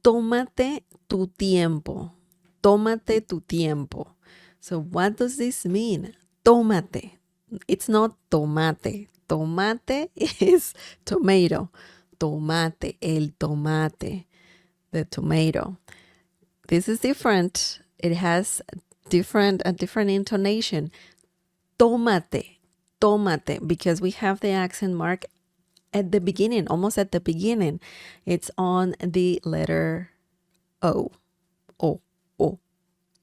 tómate tu tiempo. Tómate tu tiempo. So what does this mean? Tómate. It's not tomate. Tomate is tomato. Tomate, el tomate, the tomato. This is different. It has a different intonation. Tómate, tómate, because we have the accent mark at the beginning, almost at the beginning. It's on the letter O. O, O.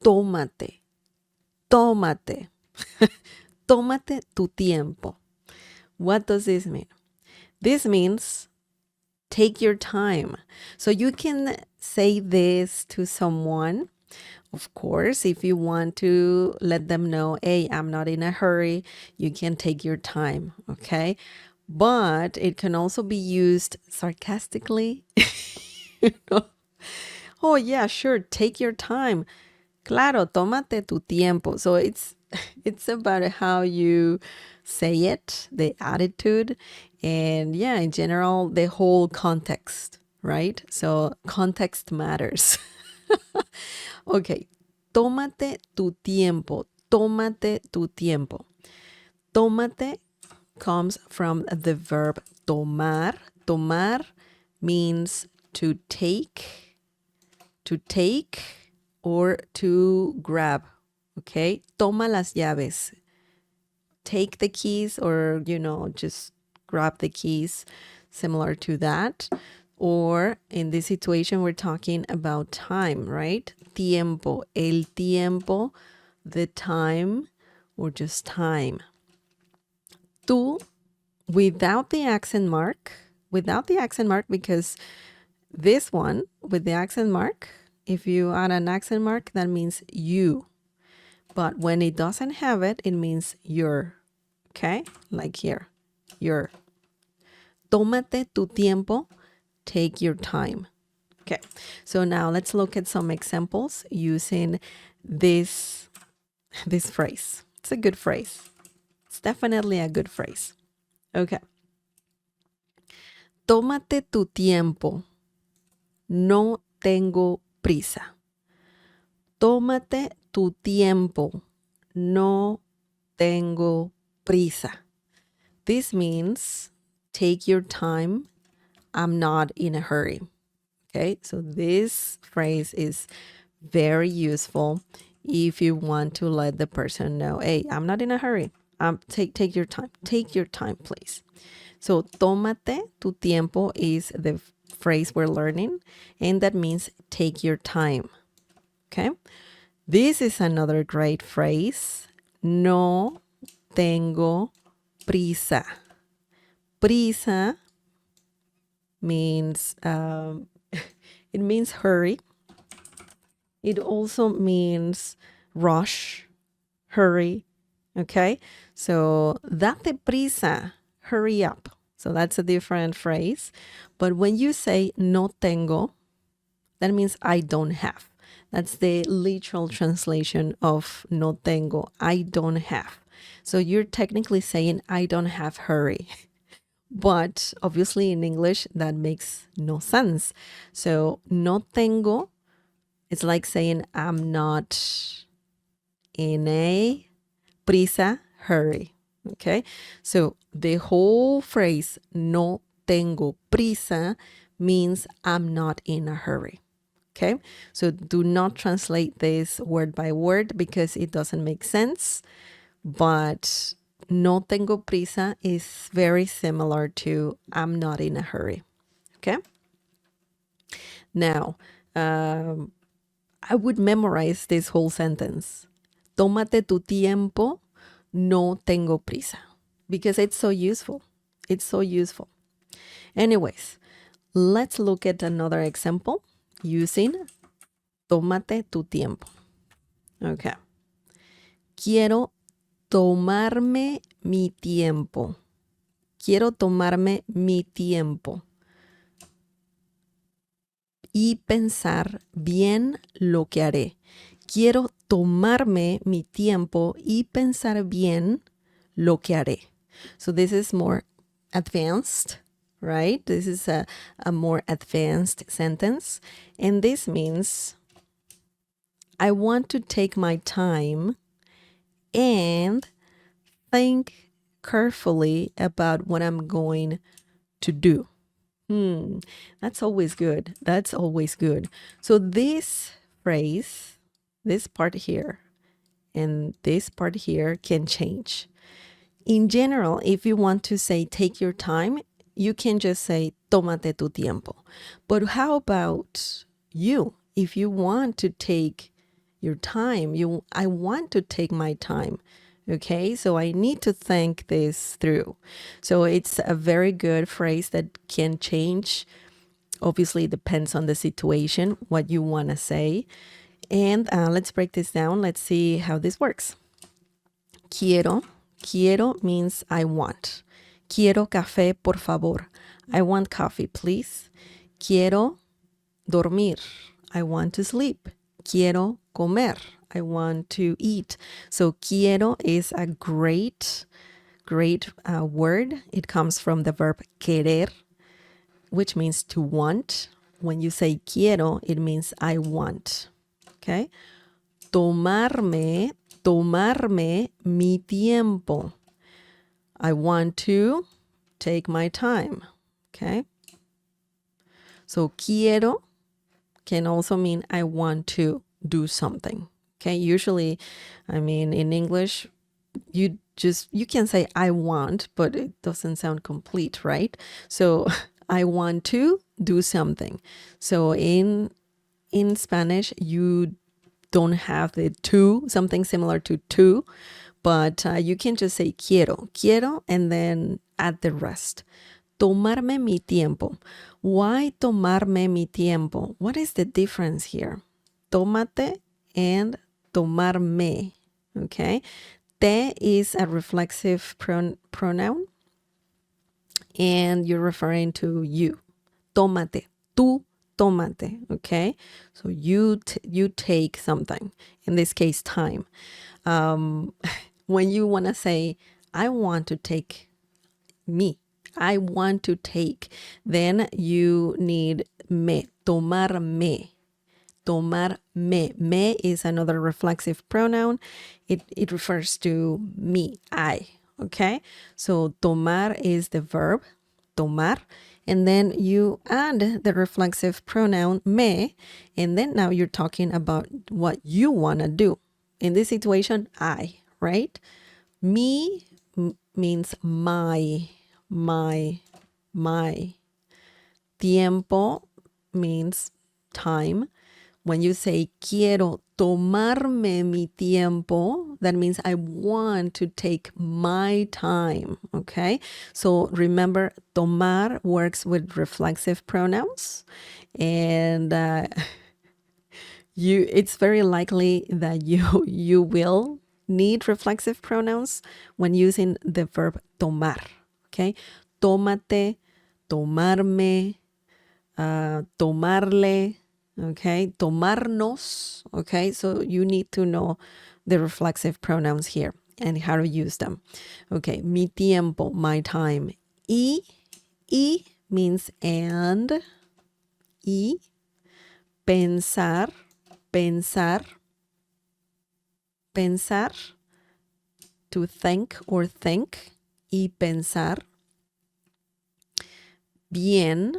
Tómate, tómate. Tómate tu tiempo. What does this mean? This means take your time. So you can say this to someone. Of course, if you want to let them know, hey, I'm not in a hurry, you can take your time, okay? But it can also be used sarcastically. You know? Oh, yeah, sure, take your time. Claro, tómate tu tiempo. So it's about how you say it, the attitude, and yeah, in general, the whole context, right? So context matters. Okay, tómate tu tiempo. Tómate tu tiempo. Tómate comes from the verb tomar. Tomar means to take or to grab. Okay, toma las llaves. Take the keys, or, just grab the keys, similar to that. Or in this situation, we're talking about time, right? Tiempo, el tiempo, the time, or just time. Tú, without the accent mark, because this one with the accent mark, if you add an accent mark, that means you. But when it doesn't have it, it means you're. Okay? Like here, you're. Tómate tu tiempo. Take your time. Okay, so now let's look at some examples using this phrase. It's a good phrase. It's definitely a good phrase. Okay. Tómate tu tiempo. No tengo prisa. Tómate tu tiempo. No tengo prisa. This means take your time. I'm not in a hurry. Okay, so this phrase is very useful if you want to let the person know, hey, I'm not in a hurry. Take your time. Take your time, please. So, tómate tu tiempo is the phrase we're learning, and that means take your time. Okay, this is another great phrase. No tengo prisa. Prisa means it means hurry. It also means rush, hurry. Okay, so date prisa, hurry up. So that's a different phrase. But when you say no tengo, that means I don't have. That's the literal translation of no tengo, I don't have. So you're technically saying I don't have hurry. But obviously in English, that makes no sense. So no tengo, it's like saying I'm not in a prisa, hurry. Okay, so the whole phrase no tengo prisa means I'm not in a hurry. Okay, so do not translate this word by word because it doesn't make sense. But no tengo prisa is very similar to I'm not in a hurry. Okay, now I would memorize this whole sentence. Tómate tu tiempo, no tengo prisa. Because it's so useful. It's so useful. Anyways, let's look at another example using tómate tu tiempo. Okay. Quiero tomarme mi tiempo. Quiero tomarme mi tiempo. Y pensar bien lo que haré. Quiero tomarme mi tiempo y pensar bien lo que haré. So this is more advanced. right? This is a more advanced sentence. And this means I want to take my time and think carefully about what I'm going to do. That's always good. That's always good. So this phrase, this part here, and this part here can change. In general, if you want to say take your time, you can just say tómate tu tiempo. But how about you? If you want to take your time, I want to take my time. Okay, so I need to think this through. So it's a very good phrase that can change. Obviously, it depends on the situation, what you want to say. And let's break this down. Let's see how this works. Quiero. Quiero means I want. Quiero café, por favor. I want coffee, please. Quiero dormir. I want to sleep. Quiero comer. I want to eat. So quiero is a great word. It comes from the verb querer, which means to want. When you say quiero, it means I want. Okay? Tomarme mi tiempo. I want to take my time. Okay? So quiero can also mean I want to do something. Okay? Usually, I mean, in English, you can say I want, but it doesn't sound complete, right? So I want to do something. So in Spanish, you don't have the to, something similar to, but you can just say quiero, and then add the rest. Tomarme mi tiempo. Why tomarme mi tiempo? What is the difference here? Tómate and tomarme. Okay. Te is a reflexive pronoun, and you're referring to you. Tómate. Tú tómate. Okay. So you take something. In this case, time. When you want to say, I want to take me, I want to take, then you need me, tomarme. Tomarme. Me is another reflexive pronoun. It refers to me, I. Okay? So tomar is the verb, tomar. And then you add the reflexive pronoun me. And then now you're talking about what you want to do. In this situation, I, right? Me means my. Tiempo means time. When you say quiero tomarme mi tiempo, that means I want to take my time. Okay. So remember, tomar works with reflexive pronouns, and it's very likely that you will need reflexive pronouns when using the verb tomar. Okay. Tómate, tomarme, tomarle, okay, tomarnos, okay, so you need to know the reflexive pronouns here and how to use them. Okay, mi tiempo, my time. Y means and. Y, pensar, to think or think. Y pensar. Bien.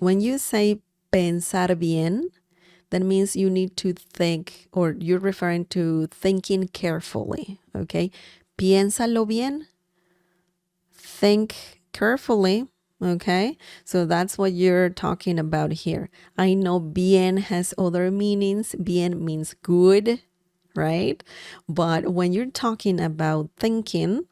When you say pensar bien, that means you need to think, or you're referring to thinking carefully. Okay. Piénsalo bien. Think carefully. Okay. So that's what you're talking about here. I know bien has other meanings. Bien means good, right? But when you're talking about thinking,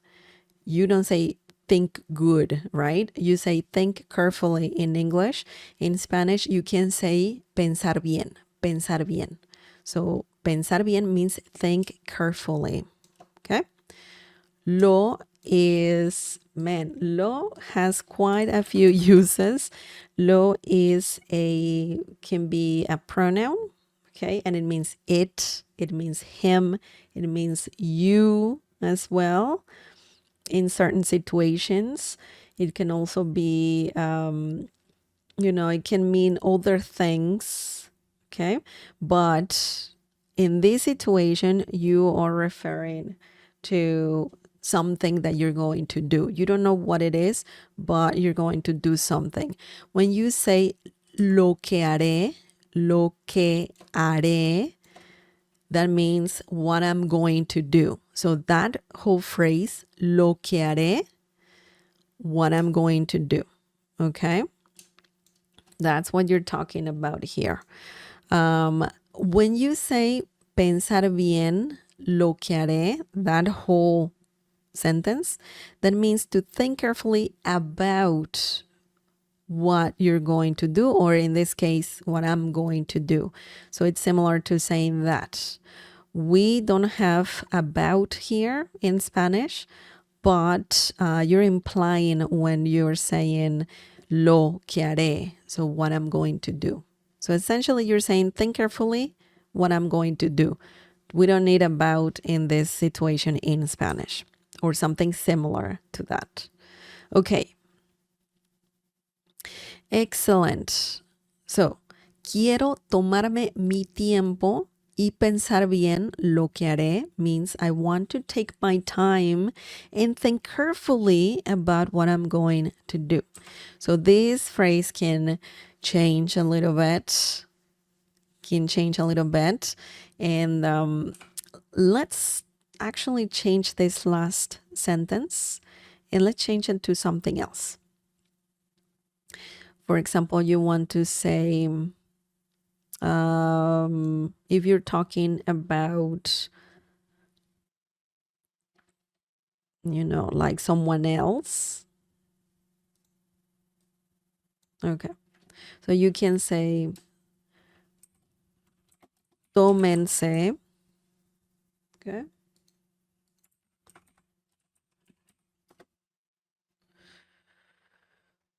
you don't say think good, right? You say think carefully in English. In Spanish, you can say pensar bien, pensar bien. So pensar bien means think carefully, okay? Lo has quite a few uses. Lo can be a pronoun, okay? And it means it means him, it means you as well. In certain situations, It can also be, it can mean other things. Okay. But in this situation, you are referring to something that you're going to do. You don't know what it is, but you're going to do something. When you say lo que haré, that means what I'm going to do. So that whole phrase, lo que haré, what I'm going to do. Okay? That's what you're talking about here. When you say pensar bien lo que haré, that whole sentence, that means to think carefully about what you're going to do, or in this case, what I'm going to do. So it's similar to saying that. We don't have about here in Spanish, but you're implying when you're saying lo que haré, so what I'm going to do. So essentially, you're saying, think carefully what I'm going to do. We don't need about in this situation in Spanish, or something similar to that. Okay. Excellent. So, quiero tomarme mi tiempo y pensar bien lo que haré means I want to take my time and think carefully about what I'm going to do. So this phrase can change a little bit. And let's actually change this last sentence and let's change it to something else. For example, you want to say, if you're talking about, like someone else. Okay. So you can say, tómense. Okay.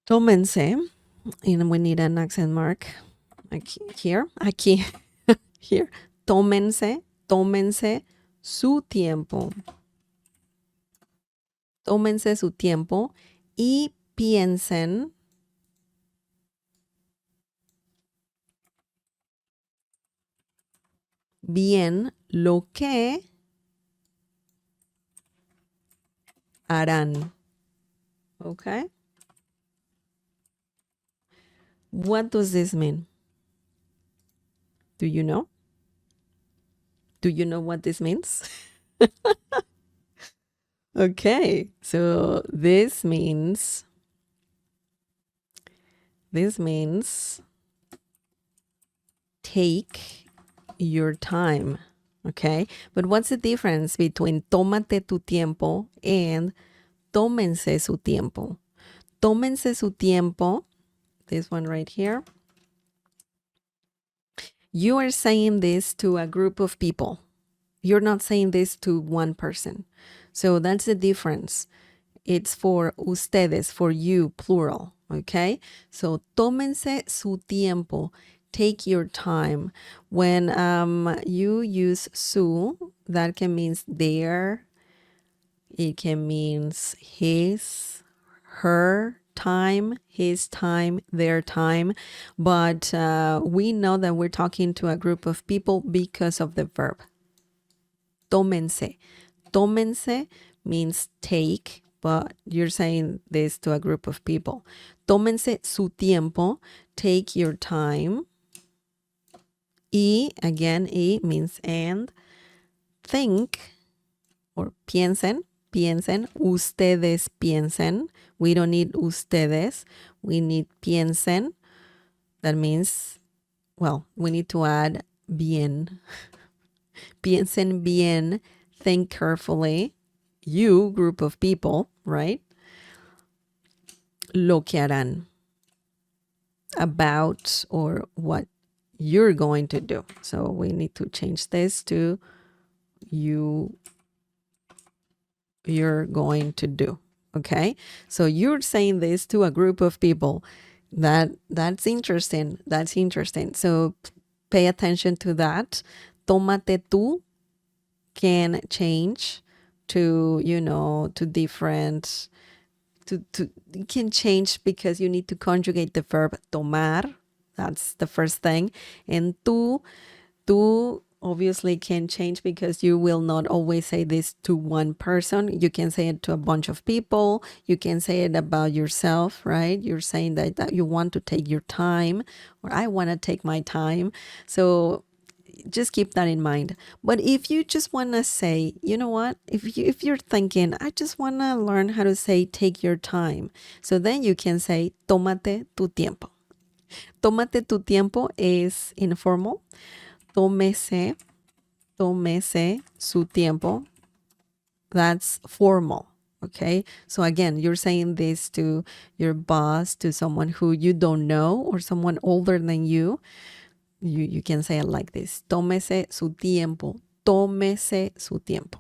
Tómense. And we need an accent mark. Aquí. Here. Tómense su tiempo. Tómense su tiempo y piensen bien lo que harán. Okay? What does this mean? Do you know? Do you know what this means? Okay, so this means take your time. Okay, but what's the difference between tómate tu tiempo and tómense su tiempo? Tómense su tiempo, this one right here. You are saying this to a group of people. You're not saying this to one person. So that's the difference. It's for ustedes, for you, plural. Okay? So tómense su tiempo. Take your time. When you use su, that can mean their, it can mean his, her time, his time, their time. But we know that we're talking to a group of people because of the verb. Tómense. Tómense means take, but you're saying this to a group of people. Tómense su tiempo, take your time. Y, again, y means and. Think, or piensen, ustedes piensen. We don't need ustedes, we need piensen. That means, well, we need to add bien. Piensen bien, think carefully. You, group of people, right? Lo que harán. About or what you're going to do. So we need to change this to you're going to do. Okay? So you're saying this to a group of people. That's interesting. That's interesting. So pay attention to that. Tómate tú can change to, to different it can change because you need to conjugate the verb tomar. That's the first thing. And tú obviously can change because you will not always say this to one person. You can say it to a bunch of people. You can say it about yourself, right? You're saying that you want to take your time, or I want to take my time. So just keep that in mind. But if you just want to say, you know what, if you're thinking, I just want to learn how to say take your time, so then you can say tómate tu tiempo. Tómate tu tiempo is informal. Tómese su tiempo, that's formal. Okay, so again, you're saying this to your boss, to someone who you don't know, or someone older than you. You can say it like this: tómese su tiempo, tómese su tiempo.